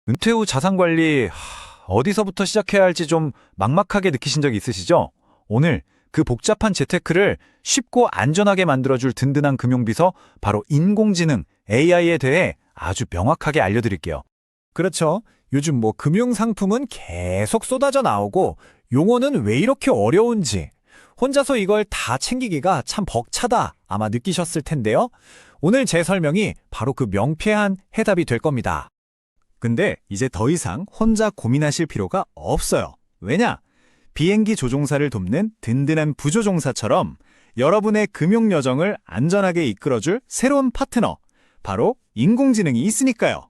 은퇴 후 자산관리, 어디서부터 시작해야 할지 좀 막막하게 느끼신 적 있으시죠? 오늘 그 복잡한 재테크를 쉽고 안전하게 만들어줄 든든한 금융비서, 바로 인공지능 AI에 대해 아주 명확하게 알려드릴게요. 그렇죠. 요즘 금융상품은 계속 쏟아져 나오고 용어는 왜 이렇게 어려운지 혼자서 이걸 다 챙기기가 참 벅차다 아마 느끼셨을 텐데요. 오늘 제 설명이 바로 그 명쾌한 해답이 될 겁니다. 근데 이제 더 이상 혼자 고민하실 필요가 없어요. 왜냐? 비행기 조종사를 돕는 든든한 부조종사처럼 여러분의 금융 여정을 안전하게 이끌어줄 새로운 파트너, 바로 인공지능이 있으니까요.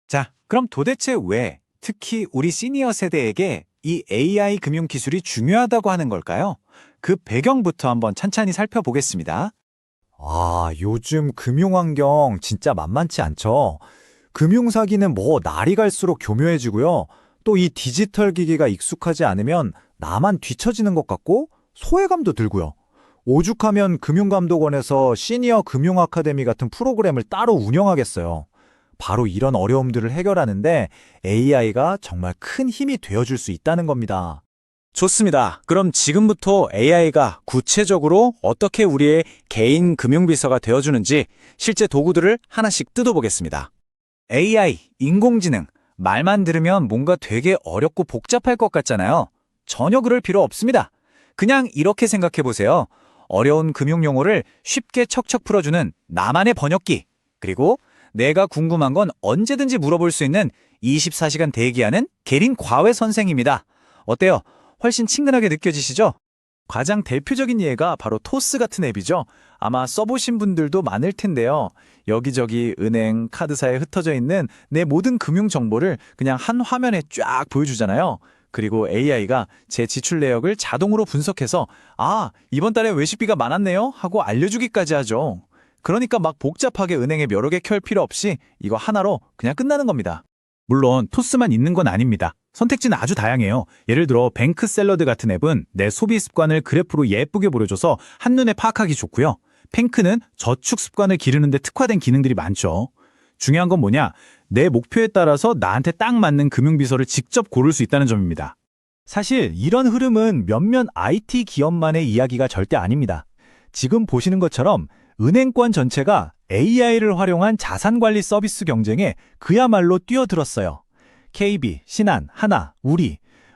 자, 그럼 도대체 왜 특히 우리 시니어 세대에게 이 AI 금융 기술이 중요하다고 하는 걸까요? 그 배경부터 한번 찬찬히 살펴보겠습니다. 요즘 금융 환경 진짜 만만치 않죠. 금융 사기는 날이 갈수록 교묘해지고요. 또 이 디지털 기기가 익숙하지 않으면 나만 뒤처지는 것 같고 소외감도 들고요. 오죽하면 금융감독원에서 시니어 금융 아카데미 같은 프로그램을 따로 운영하겠어요. 바로 이런 어려움들을 해결하는데 AI가 정말 큰 힘이 되어줄 수 있다는 겁니다. 좋습니다. 그럼 지금부터 AI가 구체적으로 어떻게 우리의 개인 금융비서가 되어주는지 실제 도구들을 하나씩 뜯어보겠습니다. AI, 인공지능, 말만 들으면 뭔가 되게 어렵고 복잡할 것 같잖아요. 전혀 그럴 필요 없습니다. 그냥 이렇게 생각해보세요. 어려운 금융 용어를 쉽게 척척 풀어주는 나만의 번역기, 그리고 내가 궁금한 건 언제든지 물어볼 수 있는 24시간 대기하는 계린 과외 선생입니다. 어때요? 훨씬 친근하게 느껴지시죠? 가장 대표적인 예가 바로 토스 같은 앱이죠. 아마 써보신 분들도 많을 텐데요. 여기저기 은행, 카드사에 흩어져 있는 내 모든 금융 정보를 그냥 한 화면에 쫙 보여주잖아요. 그리고 AI가 제 지출 내역을 자동으로 분석해서 이번 달에 외식비가 많았네요 하고 알려주기까지 하죠. 그러니까 막 복잡하게 은행에 여러 개 켤 필요 없이 이거 하나로 그냥 끝나는 겁니다. 물론 토스만 있는 건 아닙니다. 선택지는 아주 다양해요. 예를 들어 뱅크 샐러드 같은 앱은 내 소비 습관을 그래프로 예쁘게 보여줘서 한눈에 파악하기 좋고요. 팽크는 저축 습관을 기르는 데 특화된 기능들이 많죠. 중요한 건 뭐냐? 내 목표에 따라서 나한테 딱 맞는 금융비서를 직접 고를 수 있다는 점입니다. 사실 이런 흐름은 몇몇 IT 기업만의 이야기가 절대 아닙니다. 지금 보시는 것처럼 은행권 전체가 AI를 활용한 자산관리 서비스 경쟁에 그야말로 뛰어들었어요. KB, 신한, 하나,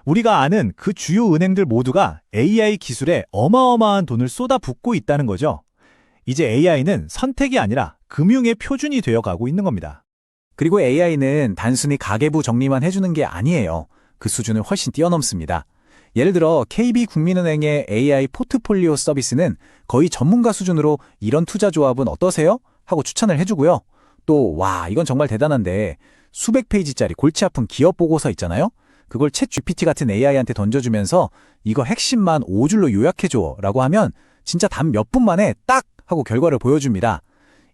우리가 아는 그 주요 은행들 모두가 AI 기술에 어마어마한 돈을 쏟아붓고 있다는 거죠. 이제 AI는 선택이 아니라 금융의 표준이 되어가고 있는 겁니다. 그리고 AI는 단순히 가계부 정리만 해주는 게 아니에요. 그 수준을 훨씬 뛰어넘습니다. 예를 들어 KB국민은행의 AI 포트폴리오 서비스는 거의 전문가 수준으로 이런 투자 조합은 어떠세요? 하고 추천을 해주고요. 또 이건 정말 대단한데 수백 페이지짜리 골치 아픈 기업 보고서 있잖아요. 그걸 챗 GPT 같은 AI한테 던져주면서 이거 핵심만 5줄로 요약해줘 라고 하면 진짜 단 몇 분 만에 딱 하고 결과를 보여줍니다.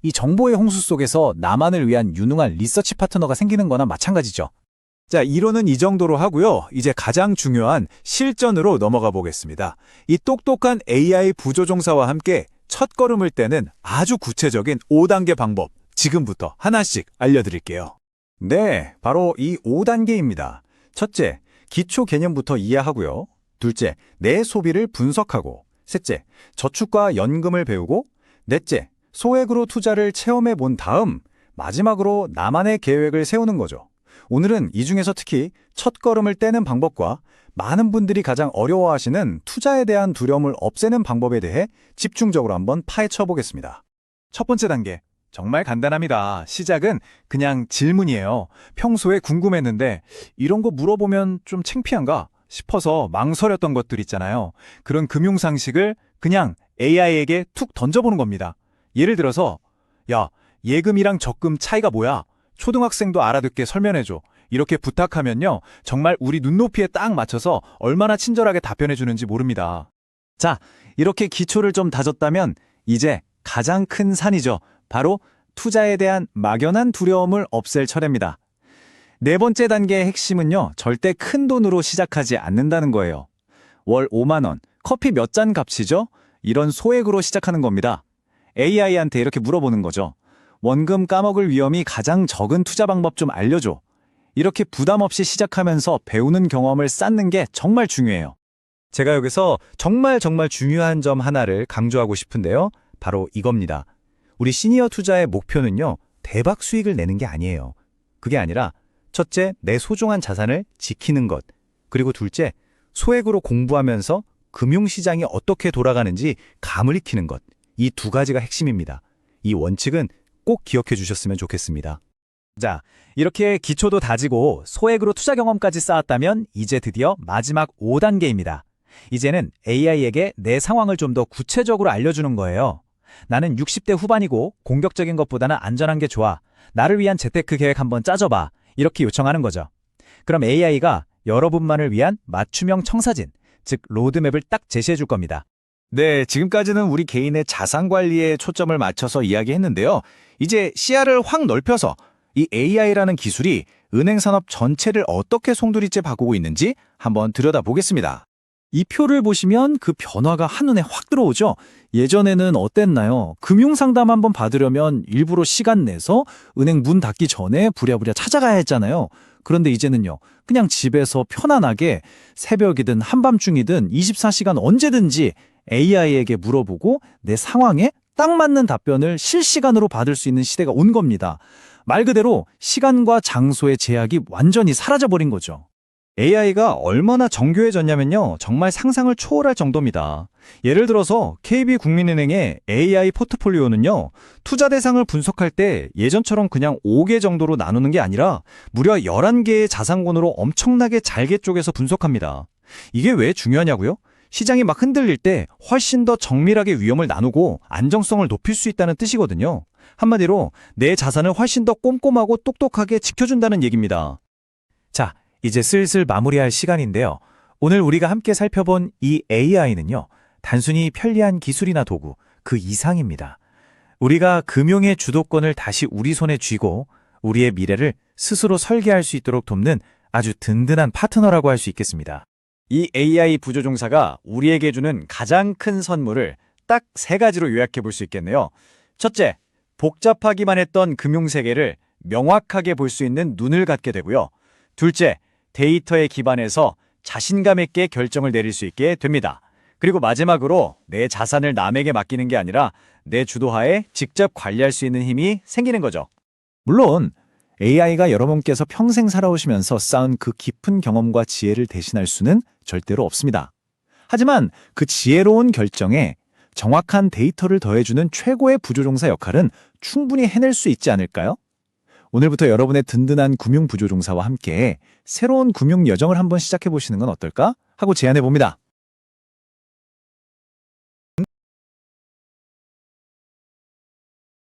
이 정보의 홍수 속에서 나만을 위한 유능한 리서치 파트너가 생기는 거나 마찬가지죠. 자, 이론은 이 정도로 하고요. 이제 가장 중요한 실전으로 넘어가 보겠습니다. 이 똑똑한 AI 부조종사와 함께 첫걸음을 떼는 아주 구체적인 5단계 방법, 지금부터 하나씩 알려드릴게요. 네, 바로 이 5단계입니다. 첫째, 기초 개념부터 이해하고요. 둘째, 내 소비를 분석하고. 셋째, 저축과 연금을 배우고. 넷째, 소액으로 투자를 체험해 본 다음 마지막으로 나만의 계획을 세우는 거죠. 오늘은 이 중에서 특히 첫걸음을 떼는 방법과 많은 분들이 가장 어려워하시는 투자에 대한 두려움을 없애는 방법에 대해 집중적으로 한번 파헤쳐 보겠습니다. 첫 번째 단계, 정말 간단합니다. 시작은 그냥 질문이에요. 평소에 궁금했는데 이런 거 물어보면 좀 창피한가 싶어서 망설였던 것들 있잖아요. 그런 금융 상식을 그냥 AI에게 툭 던져보는 겁니다. 예를 들어서 야, 예금이랑 적금 차이가 뭐야? 초등학생도 알아듣게 설명해줘. 이렇게 부탁하면요, 정말 우리 눈높이에 딱 맞춰서 얼마나 친절하게 답변해 주는지 모릅니다. 자, 이렇게 기초를 좀 다졌다면 이제 가장 큰 산이죠. 바로 투자에 대한 막연한 두려움을 없앨 차례입니다. 네 번째 단계의 핵심은요, 절대 큰 돈으로 시작하지 않는다는 거예요. 월 5만 원, 커피 몇 잔 값이죠? 이런 소액으로 시작하는 겁니다. AI한테 이렇게 물어보는 거죠. 원금 까먹을 위험이 가장 적은 투자 방법 좀 알려줘. 이렇게 부담 없이 시작하면서 배우는 경험을 쌓는 게 정말 중요해요. 제가 여기서 정말 중요한 점 하나를 강조하고 싶은데요. 바로 이겁니다. 우리 시니어 투자의 목표는요, 대박 수익을 내는 게 아니에요. 그게 아니라 첫째, 내 소중한 자산을 지키는 것. 그리고 둘째, 소액으로 공부하면서 금융시장이 어떻게 돌아가는지 감을 익히는 것. 이 두 가지가 핵심입니다. 이 원칙은 꼭 기억해 주셨으면 좋겠습니다. 자, 이렇게 기초도 다지고 소액으로 투자 경험까지 쌓았다면 이제 드디어 마지막 5단계입니다. 이제는 AI에게 내 상황을 좀 더 구체적으로 알려주는 거예요. 나는 60대 후반이고 공격적인 것보다는 안전한 게 좋아. 나를 위한 재테크 계획 한번 짜줘봐. 이렇게 요청하는 거죠. 그럼 AI가 여러분만을 위한 맞춤형 청사진, 즉 로드맵을 딱 제시해 줄 겁니다. 네, 지금까지는 우리 개인의 자산 관리에 초점을 맞춰서 이야기했는데요. 이제 시야를 확 넓혀서 이 AI라는 기술이 은행 산업 전체를 어떻게 송두리째 바꾸고 있는지 한번 들여다보겠습니다. 이 표를 보시면 그 변화가 한눈에 확 들어오죠? 예전에는 어땠나요? 금융상담 한번 받으려면 일부러 시간 내서 은행 문 닫기 전에 부랴부랴 찾아가야 했잖아요. 그런데 이제는요, 그냥 집에서 편안하게 새벽이든 한밤중이든 24시간 언제든지 AI에게 물어보고 내 상황에 딱 맞는 답변을 실시간으로 받을 수 있는 시대가 온 겁니다. 말 그대로 시간과 장소의 제약이 완전히 사라져버린 거죠. AI가 얼마나 정교해졌냐면요, 정말 상상을 초월할 정도입니다. 예를 들어서 KB국민은행의 AI 포트폴리오는요, 투자 대상을 분석할 때 예전처럼 그냥 5개 정도로 나누는 게 아니라 무려 11개의 자산군으로 엄청나게 잘게 쪼개서 분석합니다. 이게 왜 중요하냐고요? 시장이 막 흔들릴 때 훨씬 더 정밀하게 위험을 나누고 안정성을 높일 수 있다는 뜻이거든요. 한마디로 내 자산을 훨씬 더 꼼꼼하고 똑똑하게 지켜준다는 얘기입니다. 자, 이제 슬슬 마무리할 시간인데요. 오늘 우리가 함께 살펴본 이 AI는요, 단순히 편리한 기술이나 도구, 그 이상입니다. 우리가 금융의 주도권을 다시 우리 손에 쥐고 우리의 미래를 스스로 설계할 수 있도록 돕는 아주 든든한 파트너라고 할 수 있겠습니다. 이 AI 부조종사가 우리에게 주는 가장 큰 선물을 딱 3가지로 요약해 볼 수 있겠네요. 첫째, 복잡하기만 했던 금융세계를 명확하게 볼 수 있는 눈을 갖게 되고요. 둘째, 데이터에 기반해서 자신감 있게 결정을 내릴 수 있게 됩니다. 그리고 마지막으로 내 자산을 남에게 맡기는 게 아니라 내 주도하에 직접 관리할 수 있는 힘이 생기는 거죠. 물론 AI가 여러분께서 평생 살아오시면서 쌓은 그 깊은 경험과 지혜를 대신할 수는 절대로 없습니다. 하지만 그 지혜로운 결정에 정확한 데이터를 더해주는 최고의 부조종사 역할은 충분히 해낼 수 있지 않을까요? 오늘부터 여러분의 든든한 금융 부조종사와 함께 새로운 금융 여정을 한번 시작해 보시는 건 어떨까 하고 제안해 봅니다.